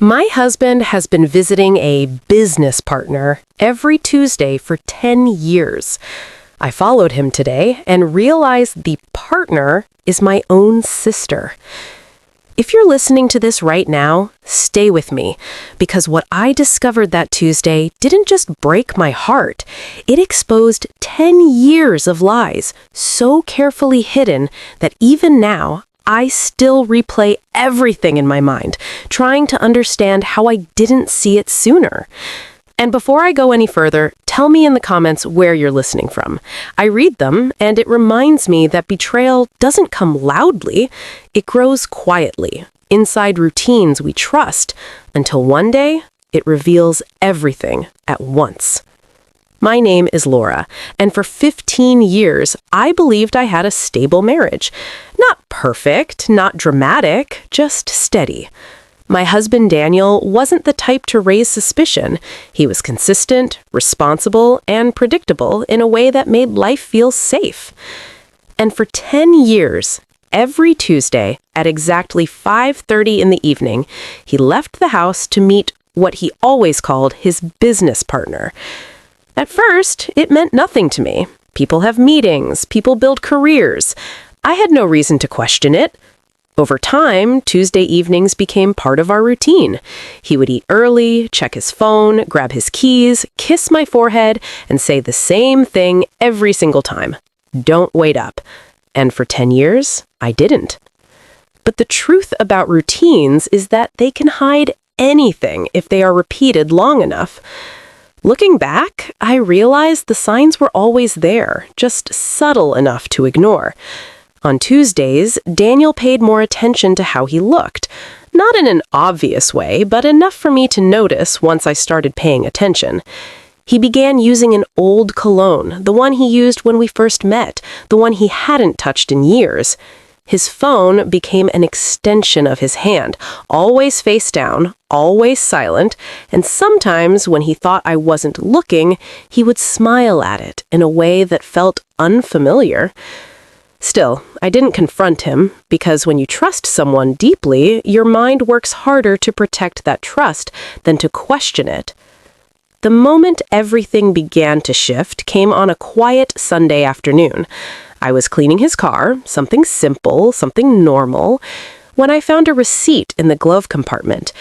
My husband has been visiting a business partner every Tuesday for 10 years. I followed him today and realized the partner is my own sister. If you're listening to this right now, stay with me, because what I discovered that Tuesday didn't just break my heart. It exposed 10 years of lies, so carefully hidden that even now, I still replay everything in my mind, trying to understand how I didn't see it sooner. And before I go any further, tell me in the comments where you're listening from. I read them, and it reminds me that betrayal doesn't come loudly. It grows quietly, inside routines we trust, until one day it reveals everything at once. My name is Laura, and for 15 years, I believed I had a stable marriage. Not perfect, not dramatic, just steady. My husband Daniel wasn't the type to raise suspicion. He was consistent, responsible, and predictable in a way that made life feel safe. And for 10 years, every Tuesday at exactly 5:30 in the evening, he left the house to meet what he always called his business partner. At first, it meant nothing to me. People have meetings, people build careers. I had no reason to question it. Over time, Tuesday evenings became part of our routine. He would eat early, check his phone, grab his keys, kiss my forehead, and say the same thing every single time. Don't wait up. And for 10 years, I didn't. But the truth about routines is that they can hide anything if they are repeated long enough. Looking back, I realized the signs were always there, just subtle enough to ignore. On Tuesdays, Daniel paid more attention to how he looked. Not in an obvious way, but enough for me to notice once I started paying attention. He began using an old cologne, the one he used when we first met, the one he hadn't touched in years. His phone became an extension of his hand, always face down, always silent, and sometimes when he thought I wasn't looking, he would smile at it in a way that felt unfamiliar. Still, I didn't confront him, because when you trust someone deeply, your mind works harder to protect that trust than to question it. The moment everything began to shift came on a quiet Sunday afternoon. I was cleaning his car, something simple, something normal, when I found a receipt in the glove compartment.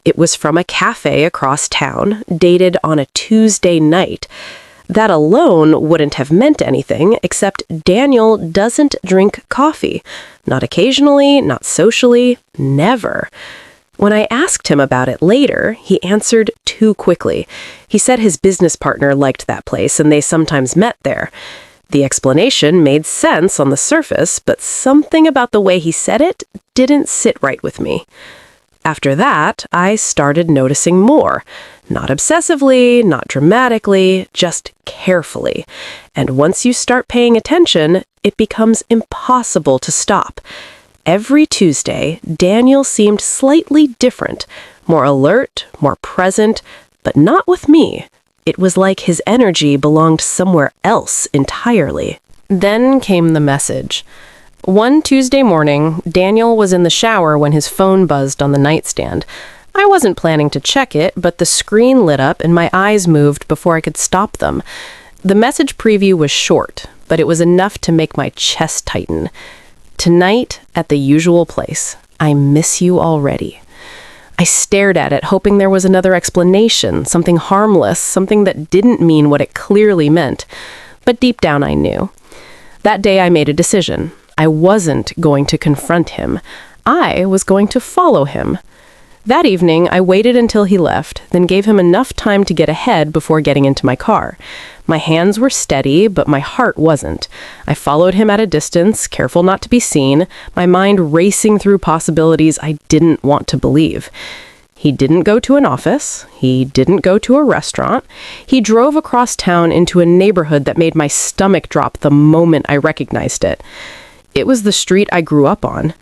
It was from a cafe across town, dated on a Tuesday night. That alone wouldn't have meant anything, except Daniel doesn't drink coffee. Not occasionally, not socially, never. When I asked him about it later, he answered too quickly. He said his business partner liked that place and they sometimes met there. The explanation made sense on the surface, but something about the way he said it didn't sit right with me. After that, I started noticing more. Not obsessively, not dramatically, just carefully. And once you start paying attention, it becomes impossible to stop. Every Tuesday, Daniel seemed slightly different, more alert, more present, but not with me. It was like his energy belonged somewhere else entirely. Then came the message. One Tuesday morning, Daniel was in the shower when his phone buzzed on the nightstand. I wasn't planning to check it, but the screen lit up and my eyes moved before I could stop them. The message preview was short, but it was enough to make my chest tighten. Tonight, at the usual place. I miss you already. I stared at it, hoping there was another explanation, something harmless, something that didn't mean what it clearly meant. But deep down I knew. That day I made a decision. I wasn't going to confront him. I was going to follow him. That evening, I waited until he left, then gave him enough time to get ahead before getting into my car. My hands were steady, but my heart wasn't. I followed him at a distance, careful not to be seen, my mind racing through possibilities I didn't want to believe. He didn't go to an office. He didn't go to a restaurant. He drove across town into a neighborhood that made my stomach drop the moment I recognized it. It was the street I grew up on.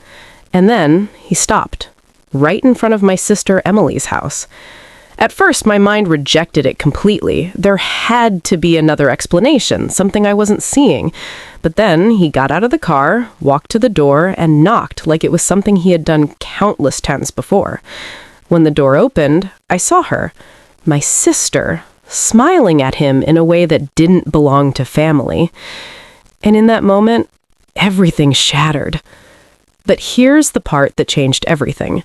And then he stopped, right in front of my sister Emily's house. At first, my mind rejected it completely. There had to be another explanation, something I wasn't seeing. But then he got out of the car, walked to the door, and knocked like it was something he had done countless times before. When the door opened, I saw her, my sister, smiling at him in a way that didn't belong to family. And in that moment, everything shattered. But here's the part that changed everything.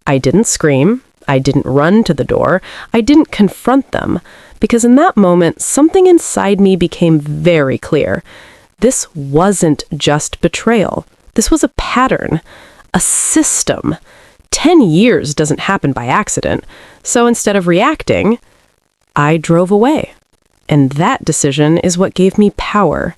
I didn't scream. I didn't run to the door. I didn't confront them. Because in that moment, something inside me became very clear. This wasn't just betrayal. This was a pattern, a system. 10 years doesn't happen by accident. So instead of reacting, I drove away. And that decision is what gave me power.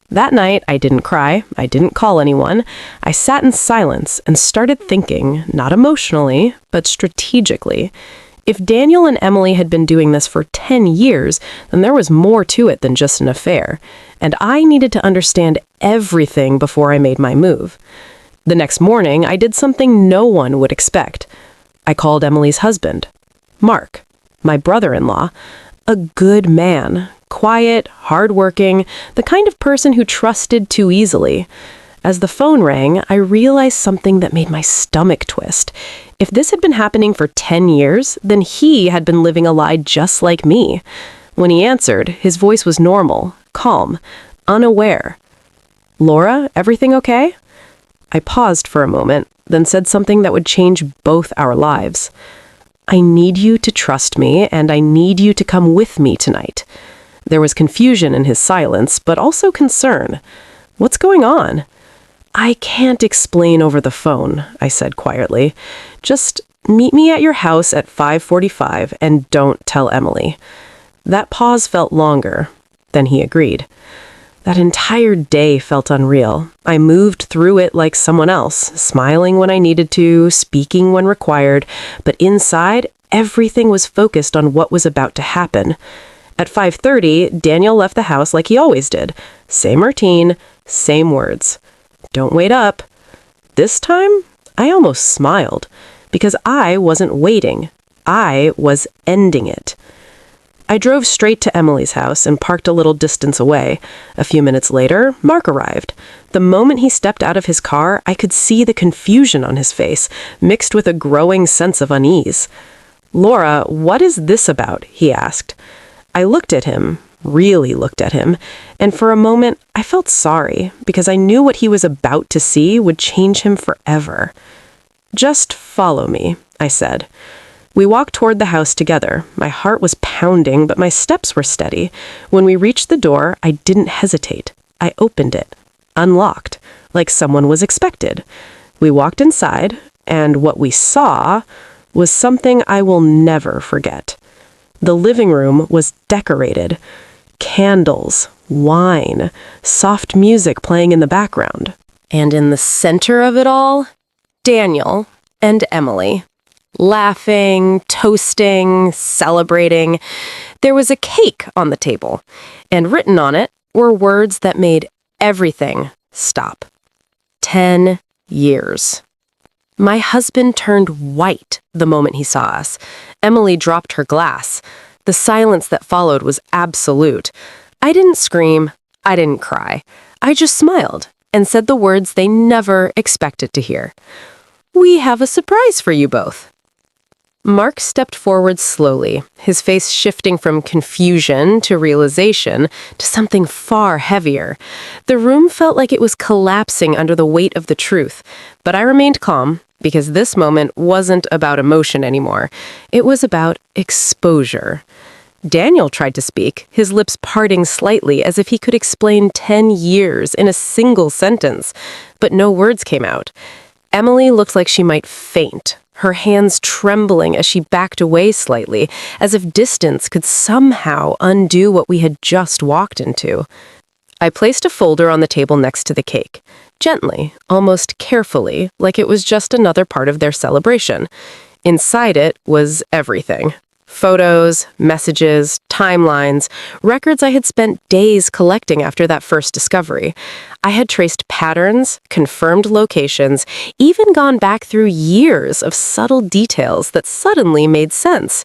That night, I didn't cry. I didn't call anyone. I sat in silence and started thinking, not emotionally, but strategically. If Daniel and Emily had been doing this for 10 years, then there was more to it than just an affair. And I needed to understand everything before I made my move. The next morning, I did something no one would expect. I called Emily's husband, Mark, my brother-in-law, a good man, quiet, hardworking, the kind of person who trusted too easily. As the phone rang, I realized something that made my stomach twist. If this had been happening for 10 years, then he had been living a lie just like me. When he answered, his voice was normal, calm, unaware. "Laura, everything okay?" I paused for a moment, then said something that would change both our lives. "I need you to trust me, and I need you to come with me tonight." There was confusion in his silence, but also concern. "What's going on?" "I can't explain over the phone," I said quietly. "Just meet me at your house at 5:45 and don't tell Emily." That pause felt longer. Then he agreed. That entire day felt unreal. I moved through it like someone else, smiling when I needed to, speaking when required, but inside, everything was focused on what was about to happen. At 5:30, Daniel left the house like he always did. Same routine, same words. "Don't wait up." This time, I almost smiled, because I wasn't waiting. I was ending it. I drove straight to Emily's house and parked a little distance away. A few minutes later, Mark arrived. The moment he stepped out of his car, I could see the confusion on his face, mixed with a growing sense of unease. "Laura, what is this about?" he asked. I looked at him, really looked at him, and for a moment I felt sorry, because I knew what he was about to see would change him forever. "Just follow me," I said. We walked toward the house together. My heart was pounding, but my steps were steady. When we reached the door, I didn't hesitate. I opened it, unlocked, like someone was expected. We walked inside, and what we saw was something I will never forget. The living room was decorated. Candles, wine, soft music playing in the background. And in the center of it all, Daniel and Emily. Laughing, toasting, celebrating. There was a cake on the table, and written on it were words that made everything stop. 10 years. My husband turned white the moment he saw us. Emily dropped her glass. The silence that followed was absolute. I didn't scream. I didn't cry. I just smiled and said the words they never expected to hear. "We have a surprise for you both." Mark stepped forward slowly, his face shifting from confusion to realization to something far heavier. The room felt like it was collapsing under the weight of the truth, but I remained calm because this moment wasn't about emotion anymore. It was about exposure. Daniel tried to speak, his lips parting slightly as if he could explain 10 years in a single sentence, but no words came out. Emily looked like she might faint, her hands trembling as she backed away slightly, as if distance could somehow undo what we had just walked into. I placed a folder on the table next to the cake, gently, almost carefully, like it was just another part of their celebration. Inside it was everything. Photos, messages, timelines, records I had spent days collecting after that first discovery. I had traced patterns, confirmed locations, even gone back through years of subtle details that suddenly made sense.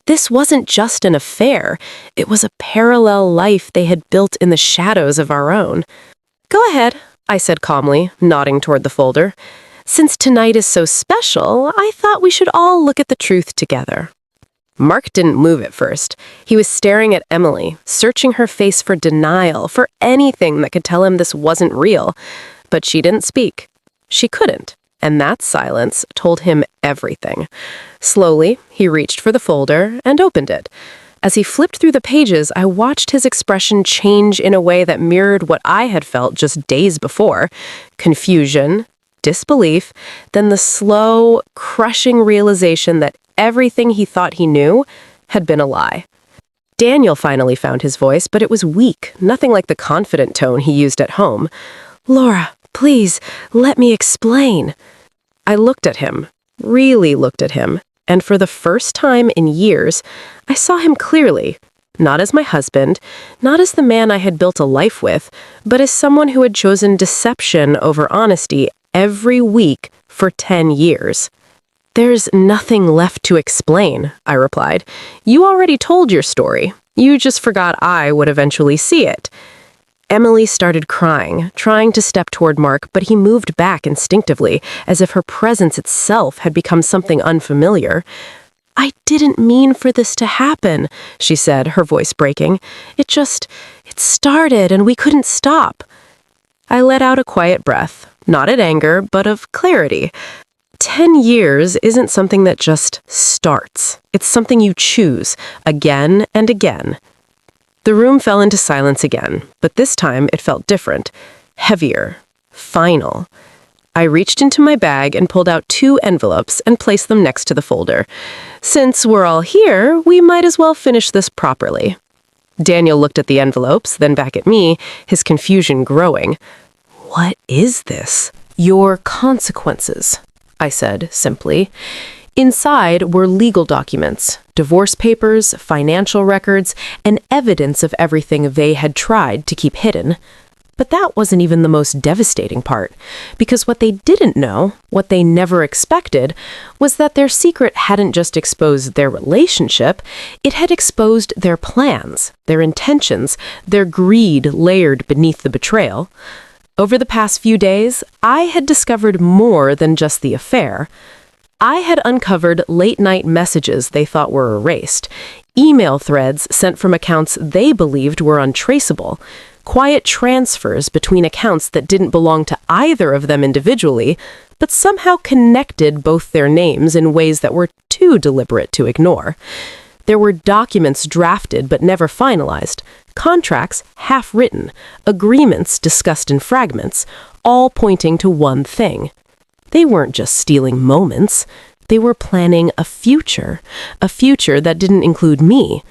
This wasn't just an affair. It was a parallel life they had built in the shadows of our own. "Go ahead," I said calmly, nodding toward the folder. Since tonight is so special, I thought we should all look at the truth together. Mark didn't move at first. He was staring at Emily, searching her face for denial, for anything that could tell him this wasn't real. But she didn't speak. She couldn't, and that silence told him everything. Slowly, he reached for the folder and opened it. As he flipped through the pages, I watched his expression change in a way that mirrored what I had felt just days before. Confusion, disbelief, then the slow, crushing realization that everything he thought he knew had been a lie. Daniel finally found his voice, but it was weak, nothing like the confident tone he used at home. "Laura, please, let me explain." I looked at him, really looked at him, and for the first time in years, I saw him clearly, not as my husband, not as the man I had built a life with, but as someone who had chosen deception over honesty every week for 10 years. "There's nothing left to explain," I replied. "You already told your story. You just forgot I would eventually see it." Emily started crying, trying to step toward Mark, but he moved back instinctively, as if her presence itself had become something unfamiliar. "I didn't mean for this to happen," she said, her voice breaking. It started and we couldn't stop." I let out a quiet breath, not at anger, but of clarity. 10 years isn't something that just starts. It's something you choose, again and again. The room fell into silence again, but this time it felt different, heavier, final. I reached into my bag and pulled out 2 envelopes and placed them next to the folder. Since we're all here, we might as well finish this properly. Daniel looked at the envelopes, then back at me, his confusion growing. "What is this?" "Your consequences," I said simply. Inside were legal documents, divorce papers, financial records, and evidence of everything they had tried to keep hidden. But that wasn't even the most devastating part, because what they didn't know, what they never expected, was that their secret hadn't just exposed their relationship, it had exposed their plans, their intentions, their greed layered beneath the betrayal. Over the past few days, I had discovered more than just the affair. I had uncovered late-night messages they thought were erased, email threads sent from accounts they believed were untraceable, quiet transfers between accounts that didn't belong to either of them individually, but somehow connected both their names in ways that were too deliberate to ignore. There were documents drafted but never finalized, contracts half-written, agreements discussed in fragments, all pointing to one thing. They weren't just stealing moments. They were planning a future that didn't include me.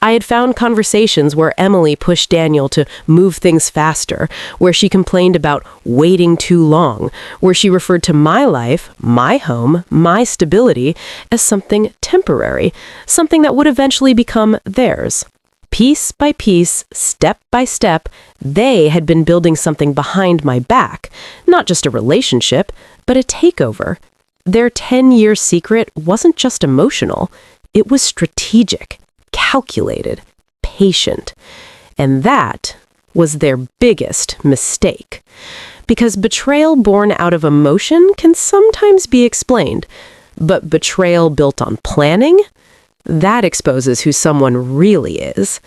I had found conversations where Emily pushed Daniel to move things faster, where she complained about waiting too long, where she referred to my life, my home, my stability as something temporary, something that would eventually become theirs. Piece by piece, step by step, they had been building something behind my back, not just a relationship, but a takeover. Their 10-year secret wasn't just emotional, it was strategic, calculated, patient. And that was their biggest mistake. Because betrayal born out of emotion can sometimes be explained, but betrayal built on planning? That exposes who someone really is.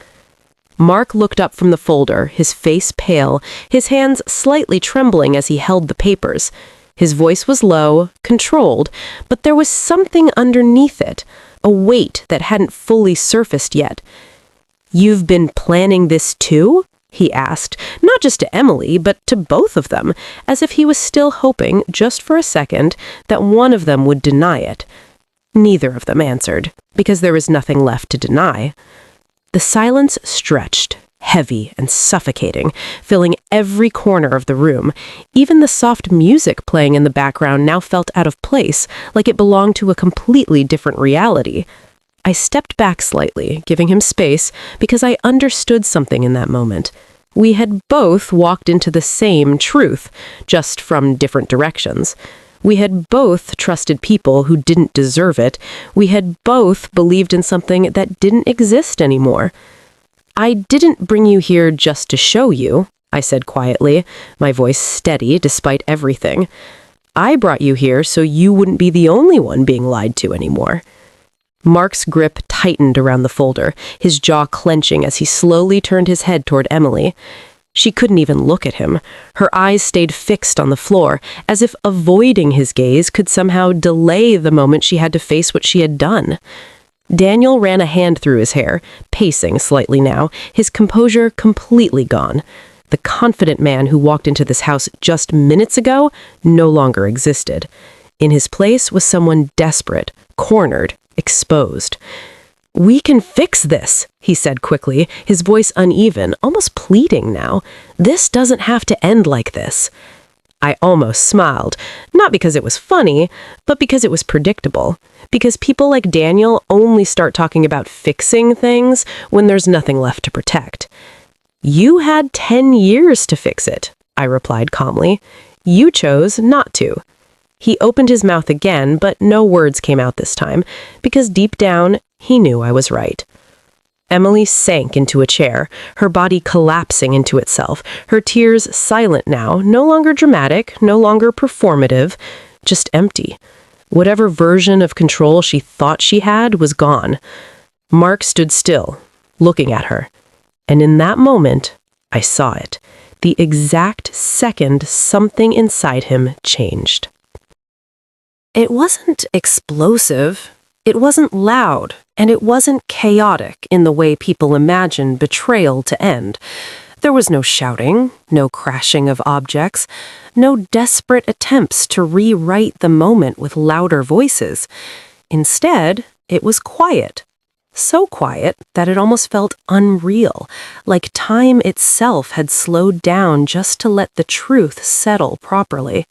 Mark looked up from the folder, his face pale, his hands slightly trembling as he held the papers. His voice was low, controlled, but there was something underneath it, a weight that hadn't fully surfaced yet. "You've been planning this too?" he asked, not just to Emily, but to both of them, as if he was still hoping, just for a second, that one of them would deny it. Neither of them answered, because there was nothing left to deny. The silence stretched, heavy and suffocating, filling every corner of the room. Even the soft music playing in the background now felt out of place, like it belonged to a completely different reality. I stepped back slightly, giving him space, because I understood something in that moment. We had both walked into the same truth, just from different directions. We had both trusted people who didn't deserve it. We had both believed in something that didn't exist anymore. "I didn't bring you here just to show you," I said quietly, my voice steady despite everything. I brought you here so you wouldn't be the only one being lied to anymore." Mark's grip tightened around the folder, his jaw clenching as he slowly turned his head toward Emily. She couldn't even look at him. Her eyes stayed fixed on the floor, as if avoiding his gaze could somehow delay the moment she had to face what she had done. Daniel ran a hand through his hair, pacing slightly now, his composure completely gone. The confident man who walked into this house just minutes ago no longer existed. In his place was someone desperate, cornered, exposed. "We can fix this," he said quickly, his voice uneven, almost pleading now. "This doesn't have to end like this." I almost smiled, not because it was funny, but because it was predictable. Because people like Daniel only start talking about fixing things when there's nothing left to protect. "You had 10 years to fix it," I replied calmly. "You chose not to." He opened his mouth again, but no words came out this time, because deep down, he knew I was right. Emily sank into a chair, her body collapsing into itself, her tears silent now, no longer dramatic, no longer performative, just empty. Whatever version of control she thought she had was gone. Mark stood still, looking at her. And in that moment, I saw it. The exact second something inside him changed. It wasn't explosive, it wasn't loud, and it wasn't chaotic in the way people imagine betrayal to end. There was no shouting, no crashing of objects, no desperate attempts to rewrite the moment with louder voices. Instead, it was quiet. So quiet that it almost felt unreal, like time itself had slowed down just to let the truth settle properly.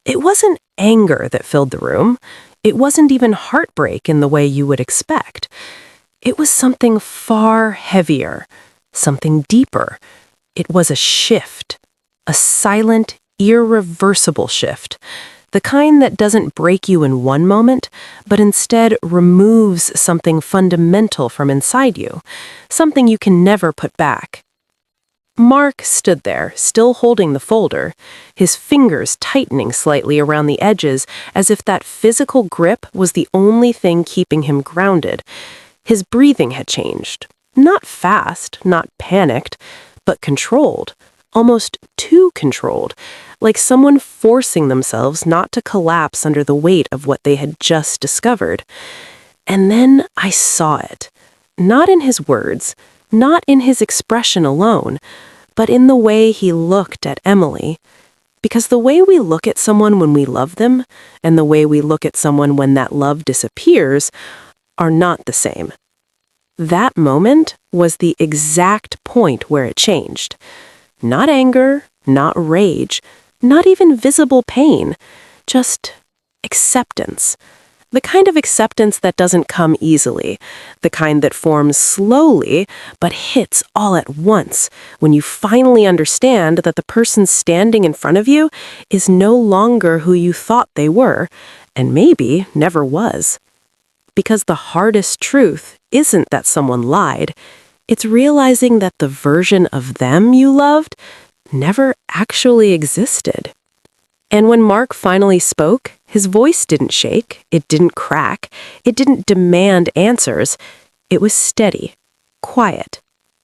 It wasn't anger that filled the room. It wasn't even heartbreak in the way you would expect. It was something far heavier, something deeper. It was a shift, a silent, irreversible shift, the kind that doesn't break you in one moment, but instead removes something fundamental from inside you, something you can never put back. Mark stood there, still holding the folder, his fingers tightening slightly around the edges as if that physical grip was the only thing keeping him grounded. His breathing had changed. Not fast, not panicked, but controlled, almost too controlled, like someone forcing themselves not to collapse under the weight of what they had just discovered. And then I saw it. Not in his words, not in his expression alone, but in the way he looked at Emily. Because the way we look at someone when we love them, and the way we look at someone when that love disappears, are not the same. That moment was the exact point where it changed. Not anger, not rage, not even visible pain, just acceptance. The kind of acceptance that doesn't come easily, the kind that forms slowly but hits all at once when you finally understand that the person standing in front of you is no longer who you thought they were, and maybe never was. Because the hardest truth isn't that someone lied, it's realizing that the version of them you loved never actually existed. And when Mark finally spoke, his voice didn't shake, it didn't crack, it didn't demand answers. It was steady, quiet,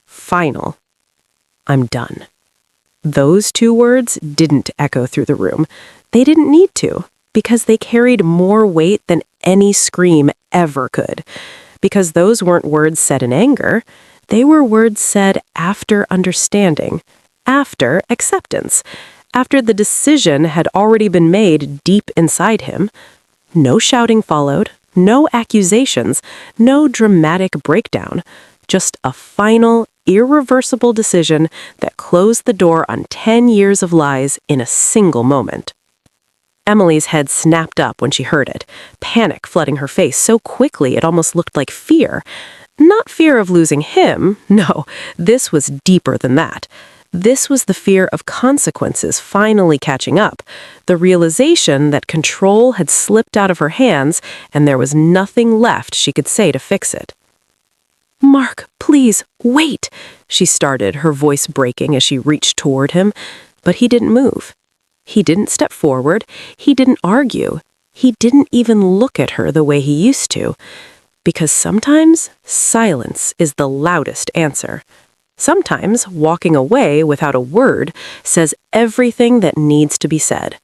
final. "I'm done." Those two words didn't echo through the room. They didn't need to, because they carried more weight than any scream ever could. Because those weren't words said in anger, they were words said after understanding, after acceptance, after the decision had already been made deep inside him. No shouting followed, no accusations, no dramatic breakdown, just a final, irreversible decision that closed the door on 10 years of lies in a single moment. Emily's head snapped up when she heard it, panic flooding her face so quickly it almost looked like fear. Not fear of losing him, no, this was deeper than that. This was the fear of consequences finally catching up, the realization that control had slipped out of her hands and there was nothing left she could say to fix it. "Mark, please, wait," she started, her voice breaking as she reached toward him, but he didn't move. He didn't step forward. He didn't argue. He didn't even look at her the way he used to. Because sometimes silence is the loudest answer. Sometimes walking away without a word says everything that needs to be said.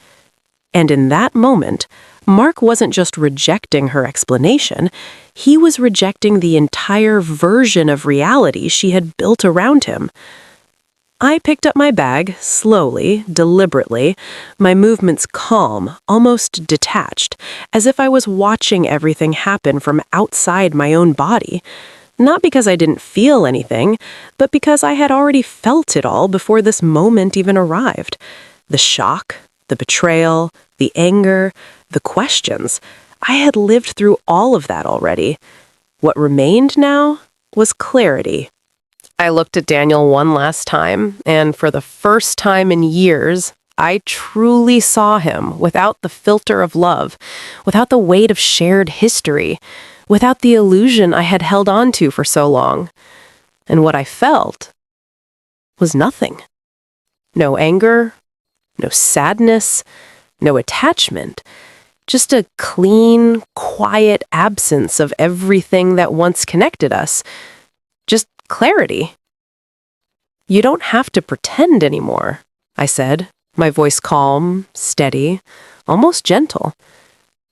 And in that moment, Mark wasn't just rejecting her explanation, he was rejecting the entire version of reality she had built around him. I picked up my bag, slowly, deliberately, my movements calm, almost detached, as if I was watching everything happen from outside my own body. Not because I didn't feel anything, but because I had already felt it all before this moment even arrived. The shock, the betrayal, the anger, the questions. I had lived through all of that already. What remained now was clarity. I looked at Daniel one last time, and for the first time in years, I truly saw him without the filter of love, without the weight of shared history, without the illusion I had held on to for so long. And what I felt was nothing. No anger, no sadness, no attachment, just a clean, quiet absence of everything that once connected us. Just clarity. You don't have to pretend anymore, I said, my voice calm, steady, almost gentle.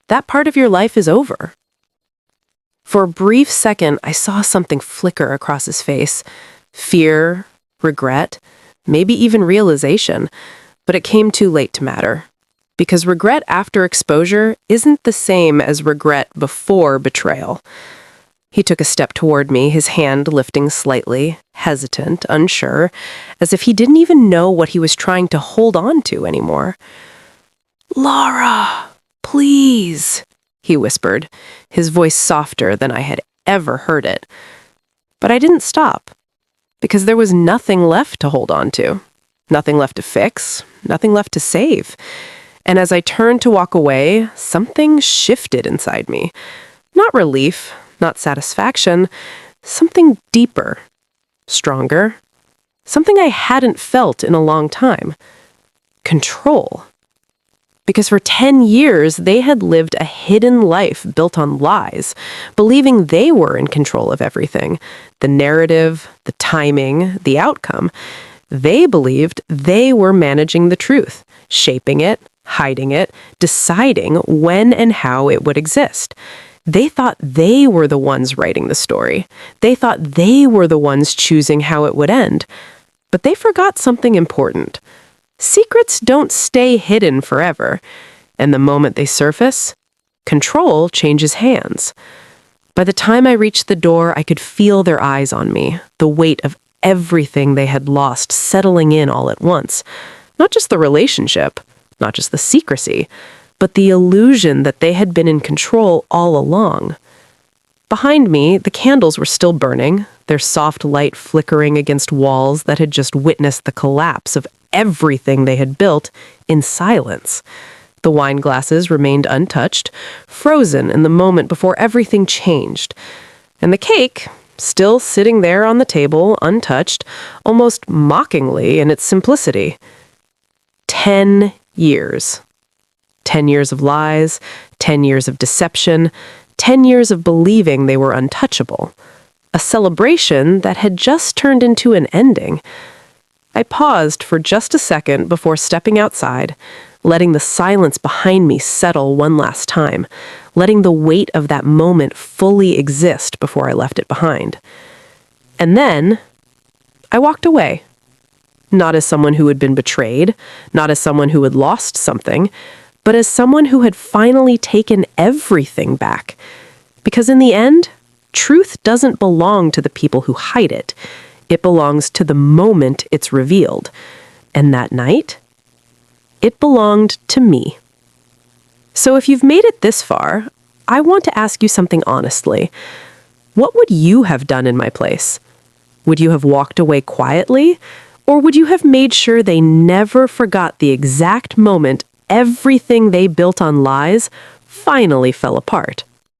That part of your life is over. For a brief second, I saw something flicker across his face. Fear, regret, maybe even realization, but it came too late to matter. Because regret after exposure isn't the same as regret before betrayal. He took a step toward me, his hand lifting slightly, hesitant, unsure, as if he didn't even know what he was trying to hold on to anymore. "Laura, please," he whispered, his voice softer than I had ever heard it. But I didn't stop, because there was nothing left to hold on to, nothing left to fix, nothing left to save. And as I turned to walk away, something shifted inside me. Not relief, not satisfaction, something deeper, stronger, something I hadn't felt in a long time. Control. Because for 10 years, they had lived a hidden life built on lies, believing they were in control of everything. The narrative, the timing, the outcome. They believed they were managing the truth, shaping it, hiding it, deciding when and how it would exist. They thought they were the ones writing the story. They thought they were the ones choosing how it would end. But they forgot something important. Secrets don't stay hidden forever, and the moment they surface, control changes hands. By the time I reached the door, I could feel their eyes on me, the weight of everything they had lost settling in all at once. Not just the relationship, not just the secrecy, but the illusion that they had been in control all along. Behind me, the candles were still burning, their soft light flickering against walls that had just witnessed the collapse of everything they had built in silence. The wine glasses remained untouched, frozen in the moment before everything changed. And the cake, still sitting there on the table, untouched, almost mockingly in its simplicity. 10 years. 10 years of lies, 10 years of deception, 10 years of believing they were untouchable. A celebration that had just turned into an ending. I paused for just a second before stepping outside, letting the silence behind me settle one last time, letting the weight of that moment fully exist before I left it behind. And then I walked away. Not as someone who had been betrayed, not as someone who had lost something, but as someone who had finally taken everything back. Because in the end, truth doesn't belong to the people who hide it. It belongs to the moment it's revealed. And that night, it belonged to me. So if you've made it this far, I want to ask you something honestly. What would you have done in my place? Would you have walked away quietly? Or would you have made sure they never forgot the exact moment everything they built on lies finally fell apart?